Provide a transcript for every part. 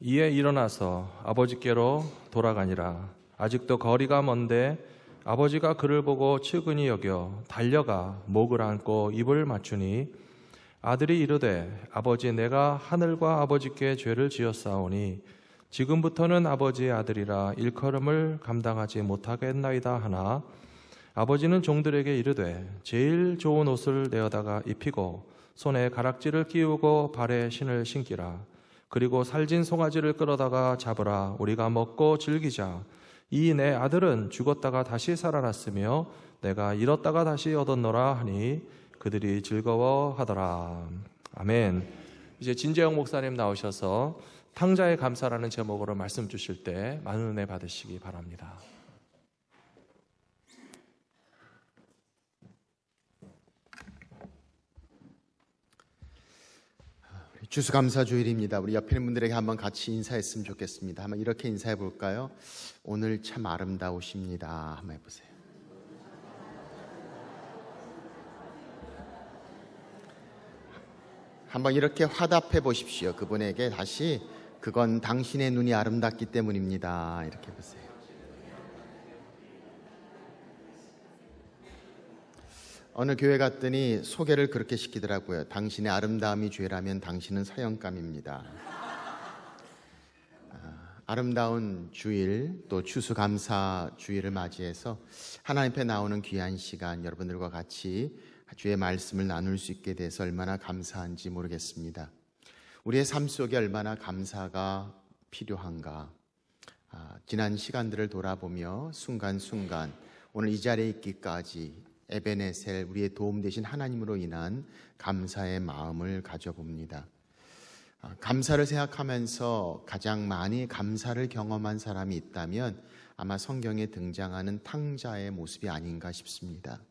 이에 일어나서 아버지께로 돌아가니라. 아직도 거리가 먼데 아버지가 그를 보고 측은히 여겨 달려가 목을 안고 입을 맞추니 아들이 이르되 아버지, 내가 하늘과 아버지께 죄를 지었사오니 지금부터는 아버지의 아들이라 일컬음을 감당하지 못하겠나이다 하나, 아버지는 종들에게 이르되 제일 좋은 옷을 내어다가 입히고 손에 가락지를 끼우고 발에 신을 신기라. 그리고 살진 송아지를 끌어다가 잡으라. 우리가 먹고 즐기자. 이 내 아들은 죽었다가 다시 살아났으며 내가 잃었다가 다시 얻었노라 하니 그들이 즐거워하더라. 아멘. 이제 진재영 목사님 나오셔서 탕자의 감사라는 제목으로 말씀 주실 때 많은 은혜 받으시기 바랍니다. 추수감사주일입니다. 우리 옆에 있는 분들에게 한번 같이 인사했으면 좋겠습니다. 한번 이렇게 인사해 볼까요? 오늘 참 아름다우십니다. 한번 해보세요. 한번 이렇게 화답해 보십시오. 그분에게 다시, 그건 당신의 눈이 아름답기 때문입니다. 이렇게 해보세요. 어느 교회 갔더니 소개를 그렇게 시키더라고요. 당신의 아름다움이 죄라면 당신은 사형감입니다. 아름다운 주일, 또 추수감사 주일을 맞이해서 하나님 앞에 나오는 귀한 시간, 여러분들과 같이 주의 말씀을 나눌 수 있게 돼서 얼마나 감사한지 모르겠습니다. 우리의 삶 속에 얼마나 감사가 필요한가. 지난 시간들을 돌아보며 순간순간 오늘 이 자리에 있기까지 에베네셀, 우리의 도움 되신 하나님으로 인한 감사의 마음을 가져봅니다. 감사를 생각하면서 가장 많이 감사를 경험한 사람이 있다면 아마 성경에 등장하는 탕자의 모습이 아닌가 싶습니다.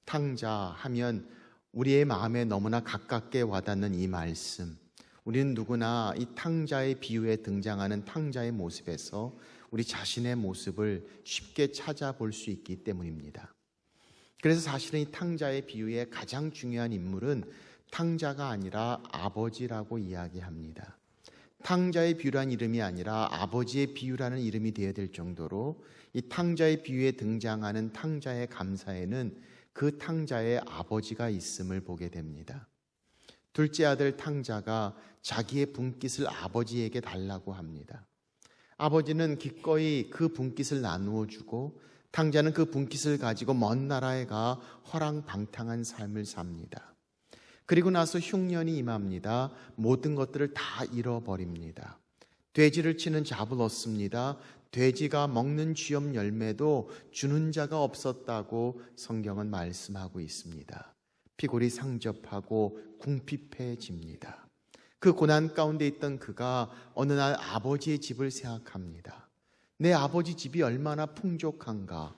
탕자 하면 우리의 마음에 너무나 가깝게 와닿는 이 말씀, 우리는 누구나 이 탕자의 비유에 등장하는 탕자의 모습에서 우리 자신의 모습을 쉽게 찾아볼 수 있기 때문입니다. 그래서 사실은 이 탕자의 비유의 가장 중요한 인물은 탕자가 아니라 아버지라고 이야기합니다. 탕자의 비유라는 이름이 아니라 아버지의 비유라는 이름이 되어야 될 정도로 이 탕자의 비유에 등장하는 탕자의 감사에는 그 탕자의 아버지가 있음을 보게 됩니다. 둘째 아들 탕자가 자기의 분깃을 아버지에게 달라고 합니다. 아버지는 기꺼이 그 분깃을 나누어 주고 탕자는 그 분깃을 가지고 먼 나라에 가 허랑방탕한 삶을 삽니다. 그리고 나서 흉년이 임합니다. 모든 것들을 다 잃어버립니다. 돼지를 치는 잡을 얻습니다. 돼지가 먹는 쥐염 열매도 주는 자가 없었다고 성경은 말씀하고 있습니다. 피골이 상접하고 궁핍해집니다. 그 고난 가운데 있던 그가 어느 날 아버지의 집을 생각합니다. 내 아버지 집이 얼마나 풍족한가.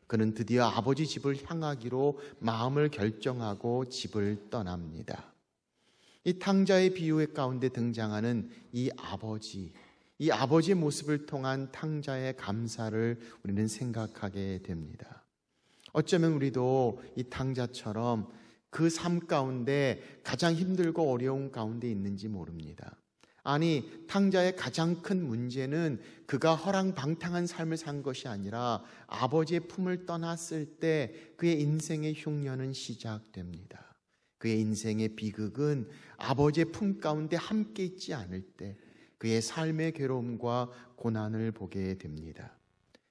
그는 드디어 아버지 집을 향하기로 마음을 결정하고 집을 떠납니다. 이 탕자의 비유 가운데 등장하는 이 아버지의 모습을 통한 탕자의 감사를 우리는 생각하게 됩니다. 어쩌면 우리도 이 탕자처럼 그 삶 가운데 가장 힘들고 어려운 가운데 있는지 모릅니다. 아니, 탕자의 가장 큰 문제는 그가 허랑방탕한 삶을 산 것이 아니라 아버지의 품을 떠났을 때 그의 인생의 흉년은 시작됩니다. 그의 인생의 비극은 아버지의 품 가운데 함께 있지 않을 때 그의 삶의 괴로움과 고난을 보게 됩니다.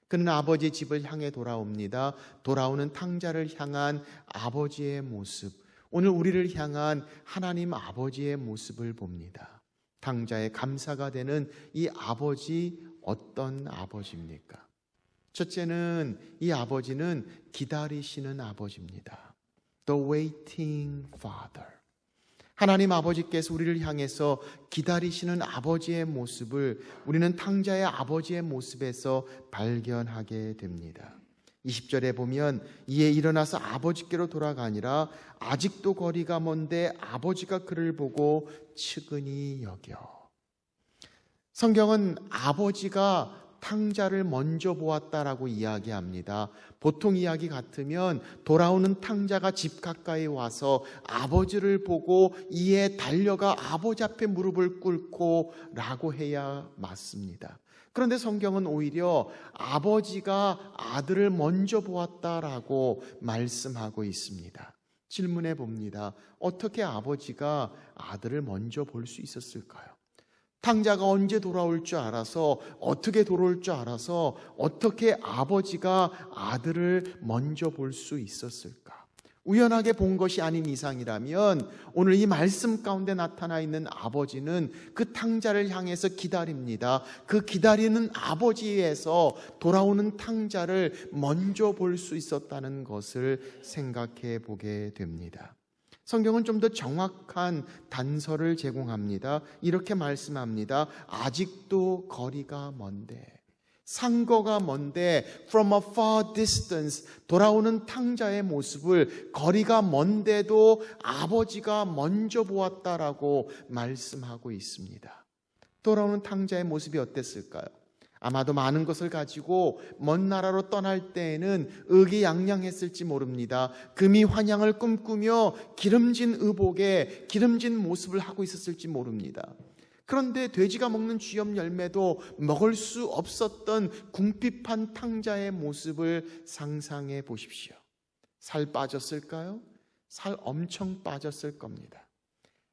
그는 아버지의 집을 향해 돌아옵니다. 돌아오는 탕자를 향한 아버지의 모습, 오늘 우리를 향한 하나님 아버지의 모습을 봅니다. 탕자의 감사가 되는 이 아버지, 어떤 아버지입니까? 첫째는 이 아버지는 기다리시는 아버지입니다. The waiting father. 하나님 아버지께서 우리를 향해서 기다리시는 아버지의 모습을 우리는 탕자의 아버지의 모습에서 발견하게 됩니다. 20절에 보면 이에 일어나서 아버지께로 돌아가니라. 아직도 거리가 먼데 아버지가 그를 보고 측은히 여겨. 성경은 아버지가 탕자를 먼저 보았다라고 이야기합니다. 보통 이야기 같으면 돌아오는 탕자가 집 가까이 와서 아버지를 보고 이에 달려가 아버지 앞에 무릎을 꿇고 라고 해야 맞습니다. 그런데 성경은 오히려 아버지가 아들을 먼저 보았다라고 말씀하고 있습니다. 질문해 봅니다. 어떻게 아버지가 아들을 먼저 볼 수 있었을까요? 탕자가 언제 돌아올 줄 알아서, 어떻게 돌아올 줄 알아서 어떻게 아버지가 아들을 먼저 볼 수 있었을까? 우연하게 본 것이 아닌 이상이라면 오늘 이 말씀 가운데 나타나 있는 아버지는 그 탕자를 향해서 기다립니다. 그 기다리는 아버지에서 돌아오는 탕자를 먼저 볼 수 있었다는 것을 생각해 보게 됩니다. 성경은 좀 더 정확한 단서를 제공합니다. 이렇게 말씀합니다. 아직도 거리가 먼데, 상거가 먼데, from a far distance, 돌아오는 탕자의 모습을 거리가 먼데도 아버지가 먼저 보았다라고 말씀하고 있습니다. 돌아오는 탕자의 모습이 어땠을까요? 아마도 많은 것을 가지고 먼 나라로 떠날 때에는 의기양양했을지 모릅니다. 금이 환향을 꿈꾸며 기름진 의복에 기름진 모습을 하고 있었을지 모릅니다. 그런데 돼지가 먹는 쥐염 열매도 먹을 수 없었던 궁핍한 탕자의 모습을 상상해 보십시오. 살 빠졌을까요? 살 엄청 빠졌을 겁니다.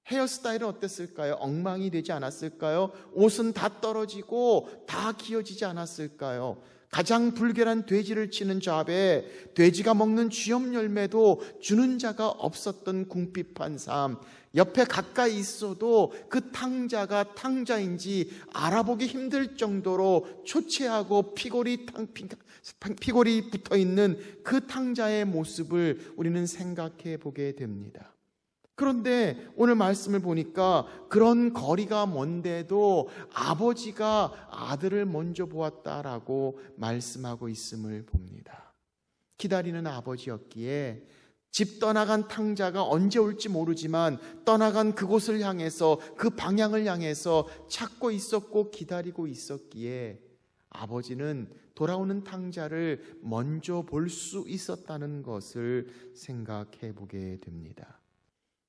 헤어스타일은 어땠을까요? 엉망이 되지 않았을까요? 옷은 다 떨어지고 다 기어지지 않았을까요? 가장 불결한 돼지를 치는 잡에 돼지가 먹는 쥐염 열매도 주는 자가 없었던 궁핍한 삶, 옆에 가까이 있어도 그 탕자가 탕자인지 알아보기 힘들 정도로 초췌하고 피골이 붙어있는 그 탕자의 모습을 우리는 생각해 보게 됩니다. 그런데 오늘 말씀을 보니까 그런 거리가 먼데도 아버지가 아들을 먼저 보았다라고 말씀하고 있음을 봅니다. 기다리는 아버지였기에 집 떠나간 탕자가 언제 올지 모르지만 떠나간 그곳을 향해서, 그 방향을 향해서 찾고 있었고 기다리고 있었기에 아버지는 돌아오는 탕자를 먼저 볼 수 있었다는 것을 생각해 보게 됩니다.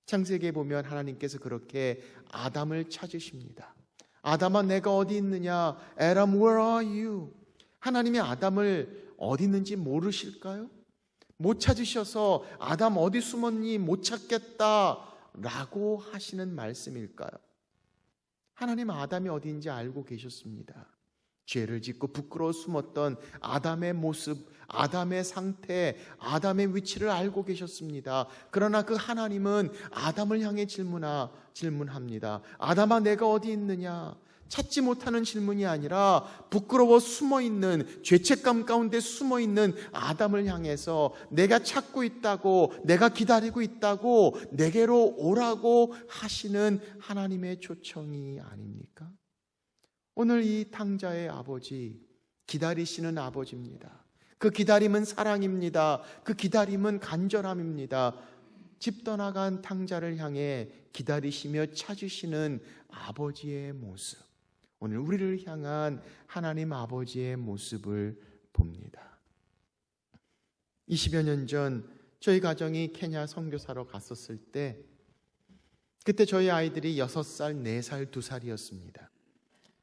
창세기에 보면 하나님께서 그렇게 아담을 찾으십니다. 아담아, 내가 어디 있느냐? Adam, where are you? 하나님이 아담을 어디 있는지 모르실까요? 못 찾으셔서 아담 어디 숨었니? 못 찾겠다 라고 하시는 말씀일까요? 하나님 아담이 어디인지 알고 계셨습니다. 죄를 짓고 부끄러워 숨었던 아담의 모습, 아담의 상태, 아담의 위치를 알고 계셨습니다. 그러나 그 하나님은 아담을 향해 질문합니다. 아담아, 내가 어디 있느냐? 찾지 못하는 질문이 아니라 부끄러워 숨어있는, 죄책감 가운데 숨어있는 아담을 향해서 내가 찾고 있다고, 내가 기다리고 있다고, 내게로 오라고 하시는 하나님의 초청이 아닙니까? 오늘 이 탕자의 아버지, 기다리시는 아버지입니다. 그 기다림은 사랑입니다. 그 기다림은 간절함입니다. 집 떠나간 탕자를 향해 기다리시며 찾으시는 아버지의 모습, 오늘 우리를 향한 하나님 아버지의 모습을 봅니다. 20여 년 전 저희 가정이 케냐 선교사로 갔었을 때, 그때 저희 아이들이 6살, 4살, 2살이었습니다.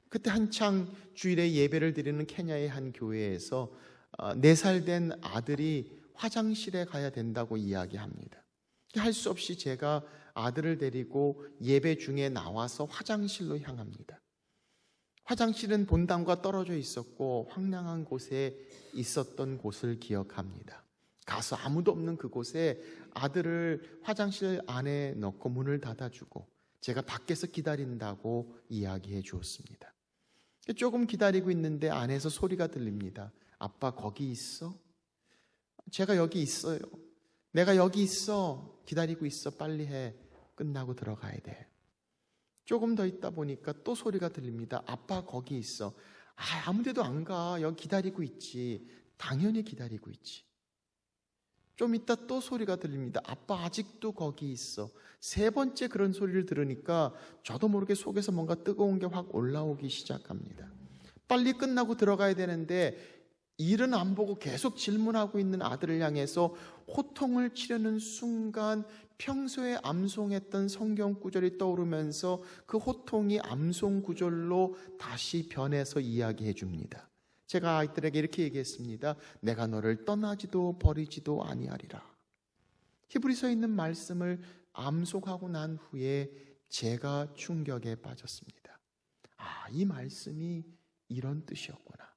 그때 한창 주일에 예배를 드리는 케냐의 한 교회에서 4살 된 아들이 화장실에 가야 된다고 이야기합니다. 할 수 없이 제가 아들을 데리고 예배 중에 나와서 화장실로 향합니다. 화장실은 본당과 떨어져 있었고 황량한 곳에 있었던 곳을 기억합니다. 가서 아무도 없는 그곳에 아들을 화장실 안에 넣고 문을 닫아주고 제가 밖에서 기다린다고 이야기해 주었습니다. 조금 기다리고 있는데 안에서 소리가 들립니다. 아빠 거기 있어? 제가 여기 있어요. 내가 여기 있어. 기다리고 있어. 빨리 해. 끝나고 들어가야 돼. 조금 더 있다 보니까 또 소리가 들립니다. 아빠 거기 있어. 아무 데도 안 가. 여기 기다리고 있지. 당연히 기다리고 있지. 좀 있다 또 소리가 들립니다. 아빠 아직도 거기 있어. 3번째 그런 소리를 들으니까 저도 모르게 속에서 뭔가 뜨거운 게 확 올라오기 시작합니다. 빨리 끝나고 들어가야 되는데 일은 안 보고 계속 질문하고 있는 아들을 향해서 호통을 치려는 순간 평소에 암송했던 성경 구절이 떠오르면서 그 호통이 암송 구절로 다시 변해서 이야기해 줍니다. 제가 아이들에게 이렇게 얘기했습니다. 내가 너를 떠나지도 버리지도 아니하리라. 히브리서에 있는 말씀을 암송하고 난 후에 제가 충격에 빠졌습니다. 이 말씀이 이런 뜻이었구나.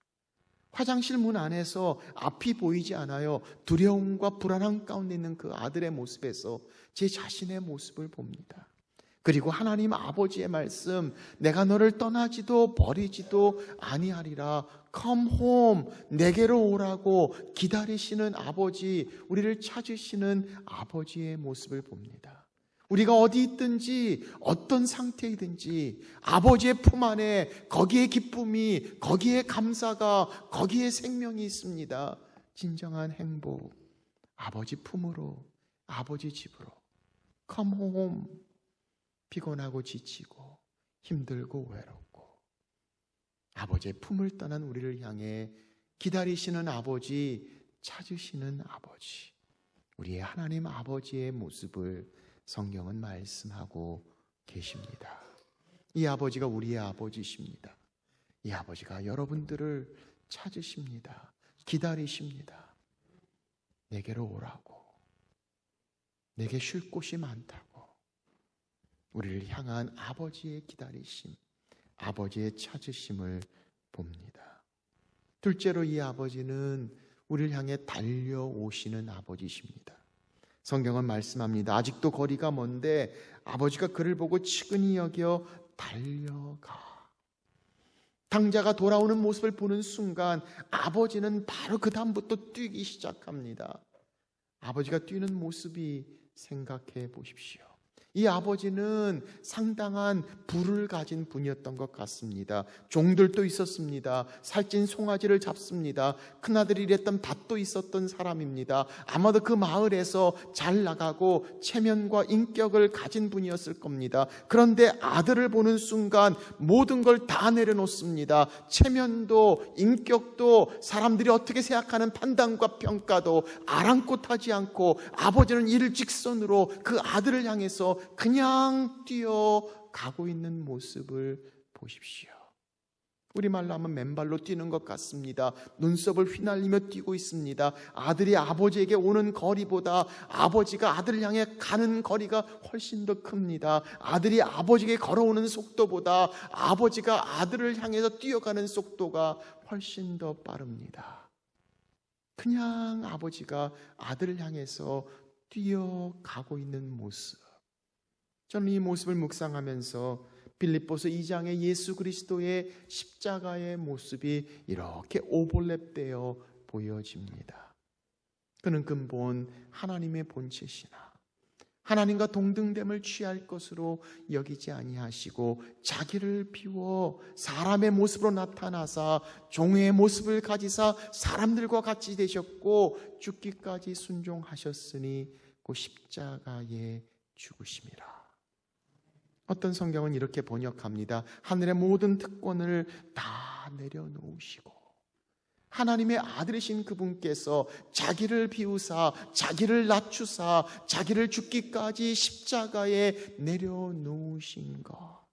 화장실 문 안에서 앞이 보이지 않아요. 두려움과 불안함 가운데 있는 그 아들의 모습에서 제 자신의 모습을 봅니다. 그리고 하나님 아버지의 말씀, 내가 너를 떠나지도 버리지도 아니하리라. Come home, 내게로 오라고 기다리시는 아버지, 우리를 찾으시는 아버지의 모습을 봅니다. 우리가 어디 있든지 어떤 상태이든지 아버지의 품 안에 거기에 기쁨이, 거기에 감사가, 거기에 생명이 있습니다. 진정한 행복, 아버지 품으로, 아버지 집으로. Come home. 피곤하고 지치고 힘들고 외롭고 아버지의 품을 떠난 우리를 향해 기다리시는 아버지, 찾으시는 아버지, 우리의 하나님 아버지의 모습을 성경은 말씀하고 계십니다. 이 아버지가 우리의 아버지십니다. 이 아버지가 여러분들을 찾으십니다. 기다리십니다. 내게로 오라고. 내게 쉴 곳이 많다고. 우리를 향한 아버지의 기다리심, 아버지의 찾으심을 봅니다. 둘째로 이 아버지는 우리를 향해 달려오시는 아버지십니다. 성경은 말씀합니다. 아직도 거리가 먼데 아버지가 그를 보고 측은히 여겨 달려가. 당자가 돌아오는 모습을 보는 순간 아버지는 바로 그 다음부터 뛰기 시작합니다. 아버지가 뛰는 모습이 생각해 보십시오. 이 아버지는 상당한 부를 가진 분이었던 것 같습니다. 종들도 있었습니다. 살찐 송아지를 잡습니다. 큰아들이 일했던 밭도 있었던 사람입니다. 아마도 그 마을에서 잘 나가고 체면과 인격을 가진 분이었을 겁니다. 그런데 아들을 보는 순간 모든 걸 다 내려놓습니다. 체면도 인격도 사람들이 어떻게 생각하는 판단과 평가도 아랑곳하지 않고 아버지는 이를 직선으로 그 아들을 향해서 그냥 뛰어가고 있는 모습을 보십시오. 우리말로 하면 맨발로 뛰는 것 같습니다. 눈썹을 휘날리며 뛰고 있습니다. 아들이 아버지에게 오는 거리보다 아버지가 아들을 향해 가는 거리가 훨씬 더 큽니다. 아들이 아버지에게 걸어오는 속도보다 아버지가 아들을 향해서 뛰어가는 속도가 훨씬 더 빠릅니다. 그냥 아버지가 아들을 향해서 뛰어가고 있는 모습, 저는 이 모습을 묵상하면서 빌립보서 2장의 예수 그리스도의 십자가의 모습이 이렇게 오버랩되어 보여집니다. 그는 근본 하나님의 본체시나 하나님과 동등됨을 취할 것으로 여기지 아니하시고 자기를 비워 사람의 모습으로 나타나사 종의 모습을 가지사 사람들과 같이 되셨고 죽기까지 순종하셨으니 그 십자가에 죽으심이라. 어떤 성경은 이렇게 번역합니다. 하늘의 모든 특권을 다 내려놓으시고 하나님의 아들이신 그분께서 자기를 비우사 자기를 낮추사 자기를 죽기까지 십자가에 내려놓으신 것.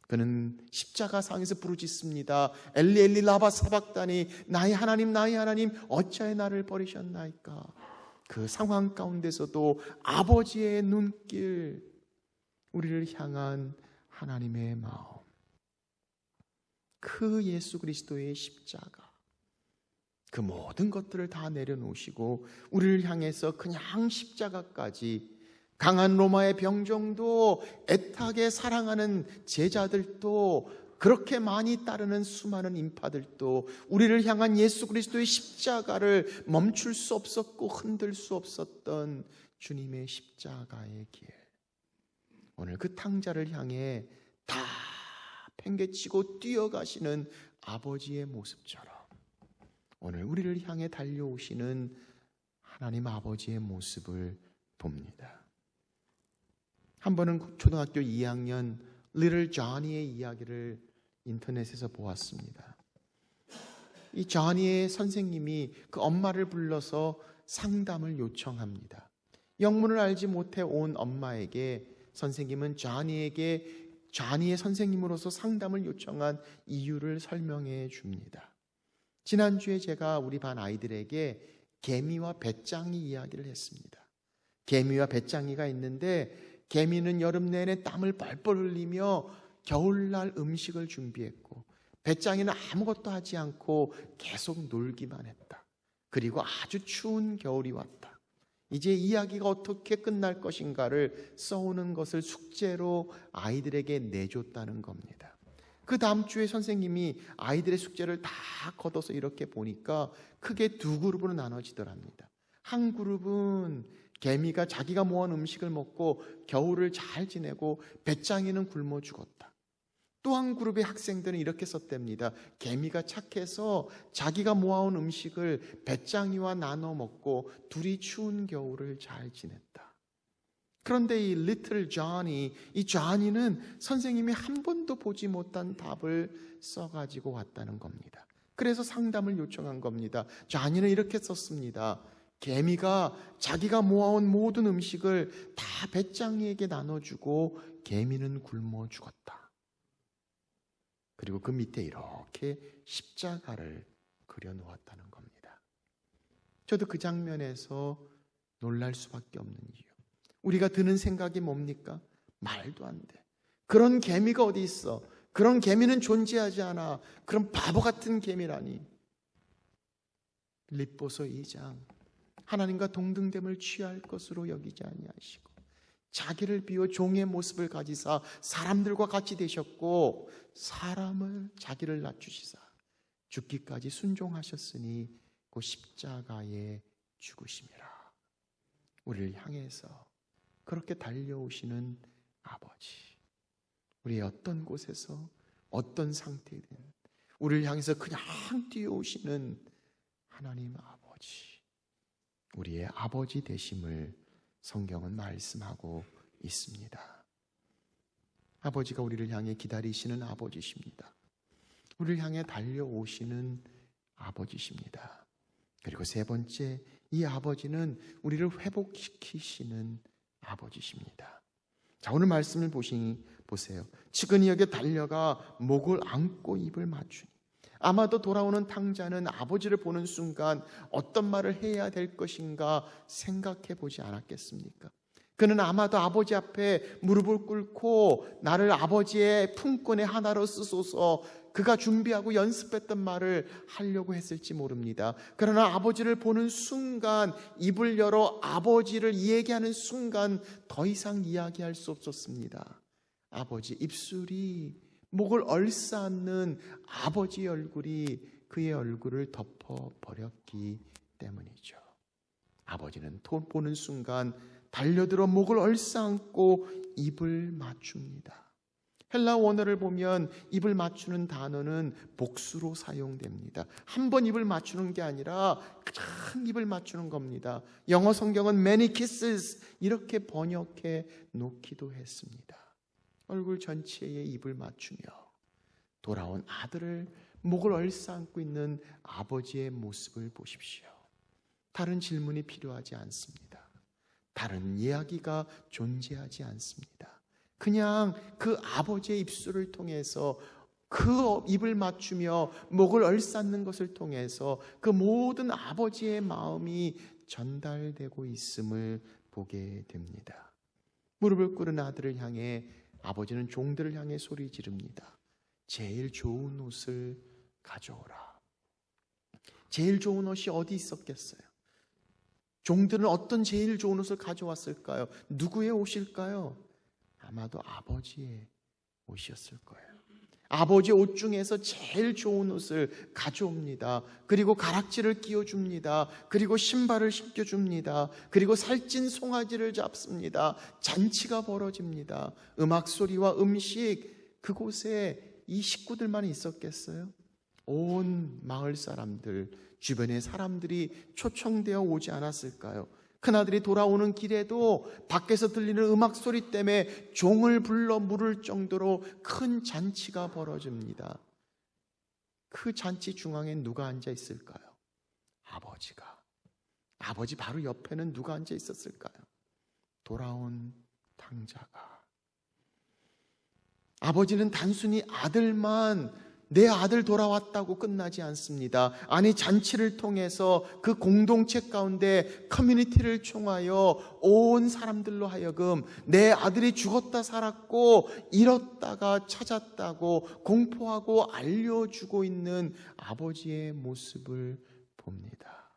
그는 십자가상에서 부르짖습니다. 엘리 엘리 라바 사박다니 나의 하나님 어찌하여 나를 버리셨나이까. 그 상황 가운데서도 아버지의 눈길, 우리를 향한 하나님의 마음, 그 예수 그리스도의 십자가, 그 모든 것들을 다 내려놓으시고 우리를 향해서 그냥 십자가까지, 강한 로마의 병정도, 애타게 사랑하는 제자들도, 그렇게 많이 따르는 수많은 인파들도 우리를 향한 예수 그리스도의 십자가를 멈출 수 없었고 흔들 수 없었던 주님의 십자가의 길, 오늘 그 탕자를 향해 다 팽개치고 뛰어가시는 아버지의 모습처럼 오늘 우리를 향해 달려오시는 하나님 아버지의 모습을 봅니다. 한 번은 초등학교 2학년 리틀 조니의 이야기를 인터넷에서 보았습니다. 이 조니의 선생님이 그 엄마를 불러서 상담을 요청합니다. 영문을 알지 못해 온 엄마에게 선생님은 조니의 선생님으로서 상담을 요청한 이유를 설명해 줍니다. 지난주에 제가 우리 반 아이들에게 개미와 배짱이 이야기를 했습니다. 개미와 배짱이가 있는데 개미는 여름 내내 땀을 뻘뻘 흘리며 겨울날 음식을 준비했고 배짱이는 아무것도 하지 않고 계속 놀기만 했다. 그리고 아주 추운 겨울이 왔다. 이제 이야기가 어떻게 끝날 것인가를 써오는 것을 숙제로 아이들에게 내줬다는 겁니다. 그 다음 주에 선생님이 아이들의 숙제를 다 걷어서 이렇게 보니까 크게 두 그룹으로 나눠지더랍니다. 한 그룹은 개미가 자기가 모은 음식을 먹고 겨울을 잘 지내고 배짱이는 굶어 죽었다. 또 한 그룹의 학생들은 이렇게 썼답니다. 개미가 착해서 자기가 모아온 음식을 배짱이와 나눠 먹고 둘이 추운 겨울을 잘 지냈다. 그런데 이 리틀 조니, 이 조니는 선생님이 한 번도 보지 못한 답을 써가지고 왔다는 겁니다. 그래서 상담을 요청한 겁니다. 조니는 이렇게 썼습니다. 개미가 자기가 모아온 모든 음식을 다 배짱이에게 나눠주고 개미는 굶어 죽었다. 그리고 그 밑에 이렇게 십자가를 그려놓았다는 겁니다. 저도 그 장면에서 놀랄 수밖에 없는 이유. 우리가 드는 생각이 뭡니까? 말도 안 돼. 그런 개미가 어디 있어? 그런 개미는 존재하지 않아. 그런 바보 같은 개미라니. 빌립보서 2장. 하나님과 동등됨을 취할 것으로 여기지 아니하시고 자기를 비워 종의 모습을 가지사 사람들과 같이 되셨고 사람을 자기를 낮추시사 죽기까지 순종하셨으니 그 십자가에 죽으심이라. 우리를 향해서 그렇게 달려오시는 아버지, 우리의 어떤 곳에서 어떤 상태든 우리를 향해서 그냥 뛰어오시는 하나님 아버지, 우리의 아버지 되심을 성경은 말씀하고 있습니다. 아버지가 우리를 향해 기다리시는 아버지십니다. 우리를 향해 달려오시는 아버지십니다. 그리고 세 번째, 이 아버지는 우리를 회복시키시는 아버지십니다. 자, 오늘 말씀을 보세요. 측은히 달려가 목을 안고 입을 맞추니 아마도 돌아오는 탕자는 아버지를 보는 순간 어떤 말을 해야 될 것인가 생각해 보지 않았겠습니까? 그는 아마도 아버지 앞에 무릎을 꿇고 나를 아버지의 품권의 하나로 쓰소서, 그가 준비하고 연습했던 말을 하려고 했을지 모릅니다. 그러나 아버지를 보는 순간, 입을 열어 아버지를 얘기하는 순간 더 이상 이야기할 수 없었습니다. 아버지 입술이 목을 얼싸안는 아버지의 얼굴이 그의 얼굴을 덮어버렸기 때문이죠. 아버지는 보는 순간 달려들어 목을 얼싸안고 입을 맞춥니다. 헬라 원어를 보면 입을 맞추는 단어는 복수로 사용됩니다. 한 번 입을 맞추는 게 아니라 그냥 입을 맞추는 겁니다. 영어 성경은 many kisses 이렇게 번역해 놓기도 했습니다. 얼굴 전체에 입을 맞추며 돌아온 아들을 목을 얼싸안고 있는 아버지의 모습을 보십시오. 다른 질문이 필요하지 않습니다. 다른 이야기가 존재하지 않습니다. 그냥 그 아버지의 입술을 통해서 그 입을 맞추며 목을 얼싸는 것을 통해서 그 모든 아버지의 마음이 전달되고 있음을 보게 됩니다. 무릎을 꿇은 아들을 향해 아버지는 종들을 향해 소리 지릅니다. 제일 좋은 옷을 가져오라. 제일 좋은 옷이 어디 있었겠어요? 종들은 어떤 제일 좋은 옷을 가져왔을까요? 누구의 옷일까요? 아마도 아버지의 옷이었을 거예요. 아버지의 옷 중에서 제일 좋은 옷을 가져옵니다. 그리고 가락지를 끼워줍니다. 그리고 신발을 신겨줍니다. 그리고 살찐 송아지를 잡습니다. 잔치가 벌어집니다. 음악 소리와 음식, 그곳에 이 식구들만 있었겠어요? 온 마을 사람들, 주변의 사람들이 초청되어 오지 않았을까요? 큰아들이 돌아오는 길에도 밖에서 들리는 음악 소리 때문에 종을 불러 물을 정도로 큰 잔치가 벌어집니다. 그 잔치 중앙에 누가 앉아 있을까요? 아버지가. 아버지 바로 옆에는 누가 앉아 있었을까요? 돌아온 탕자가. 아버지는 단순히 아들만 내 아들 돌아왔다고 끝나지 않습니다. 아니, 잔치를 통해서 그 공동체 가운데 커뮤니티를 총하여 온 사람들로 하여금 내 아들이 죽었다 살았고 잃었다가 찾았다고 공포하고 알려주고 있는 아버지의 모습을 봅니다.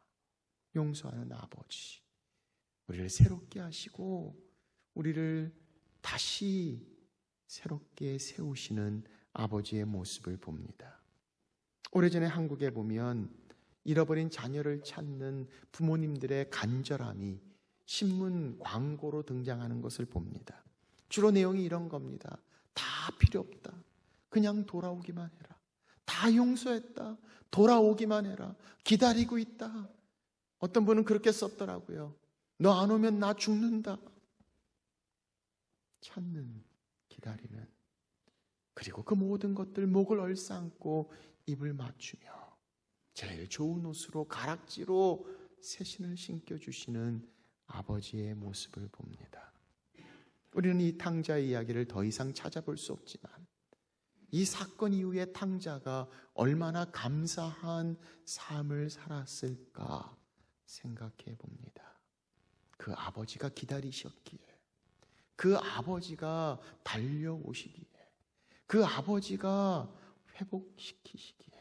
용서하는 아버지, 우리를 새롭게 하시고 우리를 다시 새롭게 세우시는 아버지의 모습을 봅니다. 오래전에 한국에 보면 잃어버린 자녀를 찾는 부모님들의 간절함이 신문 광고로 등장하는 것을 봅니다. 주로 내용이 이런 겁니다. 다 필요 없다. 그냥 돌아오기만 해라. 다 용서했다. 돌아오기만 해라. 기다리고 있다. 어떤 분은 그렇게 썼더라고요. 너 안 오면 나 죽는다. 찾는, 기다리는, 그리고 그 모든 것들 목을 얼싸안고 입을 맞추며 제일 좋은 옷으로 가락지로 새신을 신겨주시는 아버지의 모습을 봅니다. 우리는 이 탕자의 이야기를 더 이상 찾아볼 수 없지만 이 사건 이후에 탕자가 얼마나 감사한 삶을 살았을까 생각해 봅니다. 그 아버지가 기다리셨기에, 그 아버지가 달려오시기에, 그 아버지가 회복시키시기에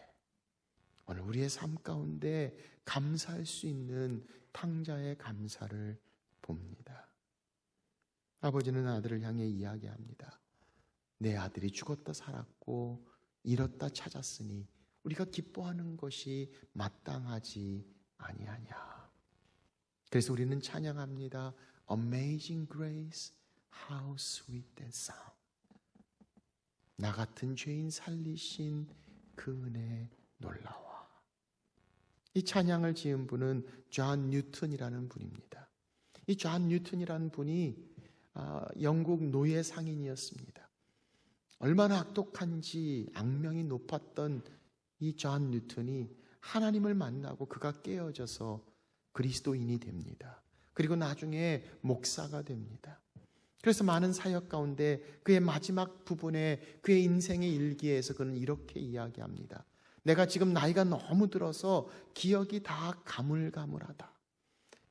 오늘 우리의 삶 가운데 감사할 수 있는 탕자의 감사를 봅니다. 아버지는 아들을 향해 이야기합니다. 내 아들이 죽었다 살았고 잃었다 찾았으니 우리가 기뻐하는 것이 마땅하지 아니하냐. 그래서 우리는 찬양합니다. Amazing grace, how sweet that sound. 나 같은 죄인 살리신 그 은혜 놀라워. 이 찬양을 지은 분은 존 뉴턴이라는 분입니다. 이 존 뉴턴이라는 분이 영국 노예 상인이었습니다. 얼마나 악독한지 악명이 높았던 이 존 뉴턴이 하나님을 만나고 그가 깨어져서 그리스도인이 됩니다. 그리고 나중에 목사가 됩니다. 그래서 많은 사역 가운데 그의 마지막 부분에 그의 인생의 일기에서 그는 이렇게 이야기합니다. 내가 지금 나이가 너무 들어서 기억이 다 가물가물하다.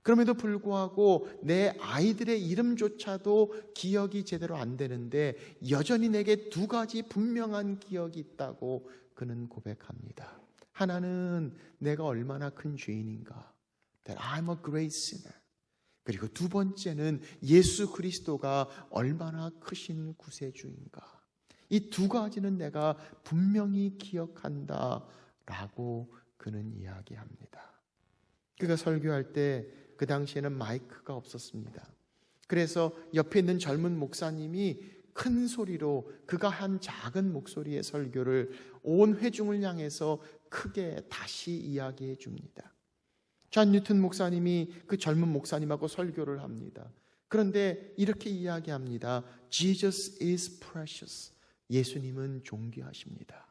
그럼에도 불구하고 내 아이들의 이름조차도 기억이 제대로 안 되는데 여전히 내게 두 가지 분명한 기억이 있다고 그는 고백합니다. 하나는 내가 얼마나 큰 죄인인가. That I'm a great sinner. 그리고 두 번째는 예수 그리스도가 얼마나 크신 구세주인가. 이 두 가지는 내가 분명히 기억한다라고 그는 이야기합니다. 그가 설교할 때 그 당시에는 마이크가 없었습니다. 그래서 옆에 있는 젊은 목사님이 큰 소리로 그가 한 작은 목소리의 설교를 온 회중을 향해서 크게 다시 이야기해 줍니다. 존 뉴턴 목사님이 그 젊은 목사님하고 설교를 합니다. 그런데 이렇게 이야기합니다. Jesus is precious. 예수님은 존귀하십니다.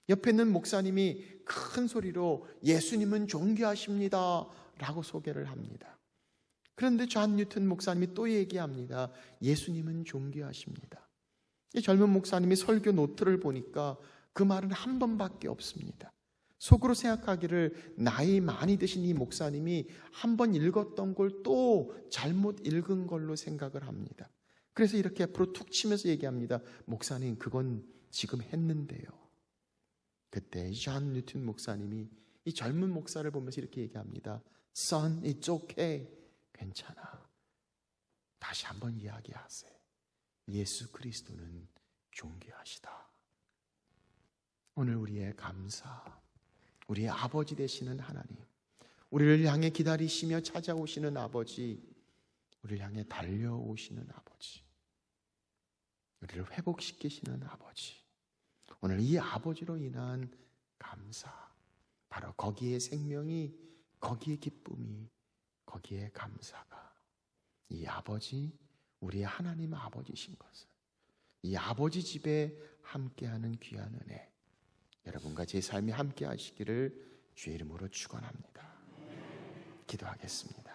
옆에 있는 목사님이 큰 소리로 예수님은 존귀하십니다 라고 소개를 합니다. 그런데 존 뉴턴 목사님이 또 얘기합니다. 예수님은 존귀하십니다. 이 젊은 목사님이 설교 노트를 보니까 그 말은 한 번밖에 없습니다. 속으로 생각하기를 나이 많이 드신 이 목사님이 한 번 읽었던 걸 또 잘못 읽은 걸로 생각을 합니다. 그래서 이렇게 앞으로 툭 치면서 얘기합니다. 목사님, 그건 지금 했는데요. 그때 존 뉴턴 목사님이 이 젊은 목사를 보면서 이렇게 얘기합니다. Son, it's okay. 괜찮아. 다시 한번 이야기하세요. 예수 그리스도는 존귀하시다. 오늘 우리의 감사, 우리의 아버지 되시는 하나님, 우리를 향해 기다리시며 찾아오시는 아버지, 우리를 향해 달려오시는 아버지, 우리를 회복시키시는 아버지, 오늘 이 아버지로 인한 감사, 바로 거기에 생명이, 거기에 기쁨이, 거기에 감사가, 이 아버지, 우리 하나님 아버지신 것을, 이 아버지 집에 함께하는 귀한 은혜, 여러분과 제 삶이 함께 하시기를 주의 이름으로 축원합니다. 기도하겠습니다.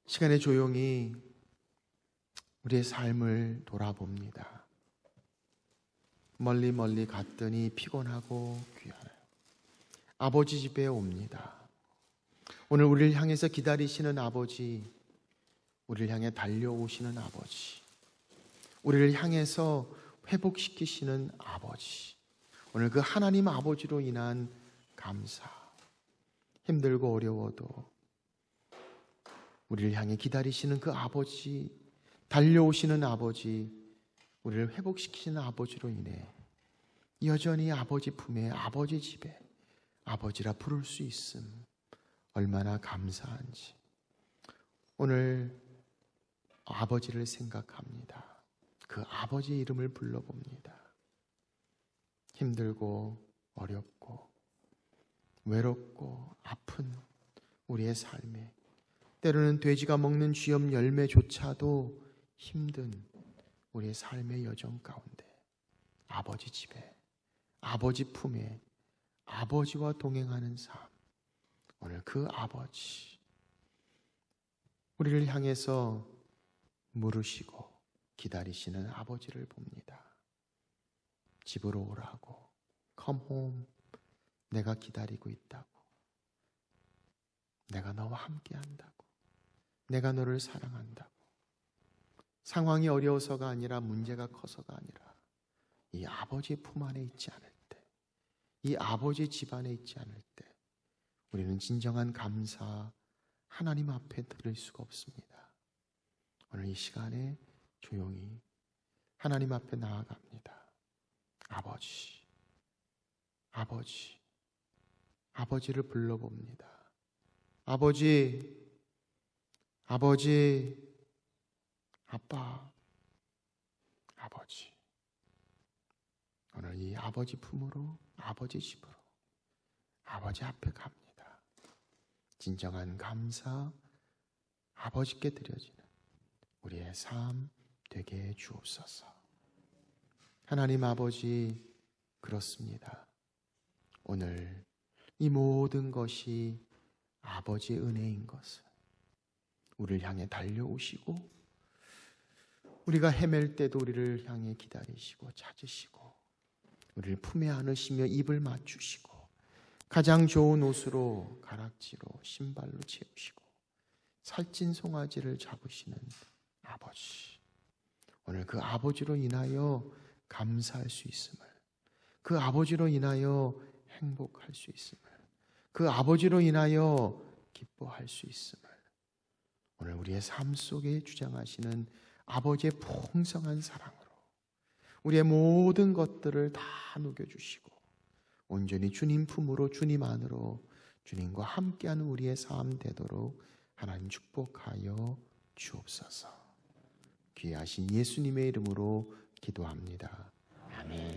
시간에 조용히 우리의 삶을 돌아봅니다. 멀리 멀리 갔더니 피곤하고 귀하네요. 아버지 집에 옵니다. 오늘 우리를 향해서 기다리시는 아버지, 우리를 향해 달려오시는 아버지, 우리를 향해서 회복시키시는 아버지, 오늘 그 하나님 아버지로 인한 감사, 힘들고 어려워도 우리를 향해 기다리시는 그 아버지, 달려오시는 아버지, 우리를 회복시키시는 아버지로 인해 여전히 아버지 품에, 아버지 집에 아버지라 부를 수 있음, 얼마나 감사한지 오늘 아버지를 생각합니다. 그 아버지 이름을 불러봅니다. 힘들고 어렵고 외롭고 아픈 우리의 삶에, 때로는 돼지가 먹는 쥐염 열매조차도 힘든 우리의 삶의 여정 가운데 아버지 집에, 아버지 품에 아버지와 동행하는 삶, 오늘 그 아버지, 우리를 향해서 물으시고 기다리시는 아버지를 봅니다. 집으로 오라고, Come home, 내가 기다리고 있다고, 내가 너와 함께 한다고, 내가 너를 사랑한다고. 상황이 어려워서가 아니라, 문제가 커서가 아니라, 이 아버지의 품 안에 있지 않을 때, 이 아버지의 집 안에 있지 않을 때 우리는 진정한 감사, 하나님 앞에 드릴 수가 없습니다. 오늘 이 시간에 조용히 하나님 앞에 나아갑니다. 아버지, 아버지, 아버지를 불러봅니다. 아버지, 아버지, 아빠, 아버지. 오늘 이 아버지 품으로, 아버지 집으로, 아버지 앞에 갑니다. 진정한 감사, 아버지께 드려지는 우리의 삶 되게 해 주옵소서. 하나님 아버지, 그렇습니다. 오늘 이 모든 것이 아버지의 은혜인 것을, 우리를 향해 달려오시고 우리가 헤맬 때도 우리를 향해 기다리시고 찾으시고 우리를 품에 안으시며 입을 맞추시고 가장 좋은 옷으로, 가락지로, 신발로 채우시고 살찐 송아지를 잡으시는 아버지, 오늘 그 아버지로 인하여 감사할 수 있음을, 그 아버지로 인하여 행복할 수 있음을, 그 아버지로 인하여 기뻐할 수 있음을 오늘 우리의 삶 속에 주장하시는 아버지의 풍성한 사랑으로 우리의 모든 것들을 다 녹여주시고 온전히 주님 품으로, 주님 안으로, 주님과 함께하는 우리의 삶 되도록 하나님 축복하여 주옵소서. 귀하신 예수님의 이름으로 기도합니다. 아멘.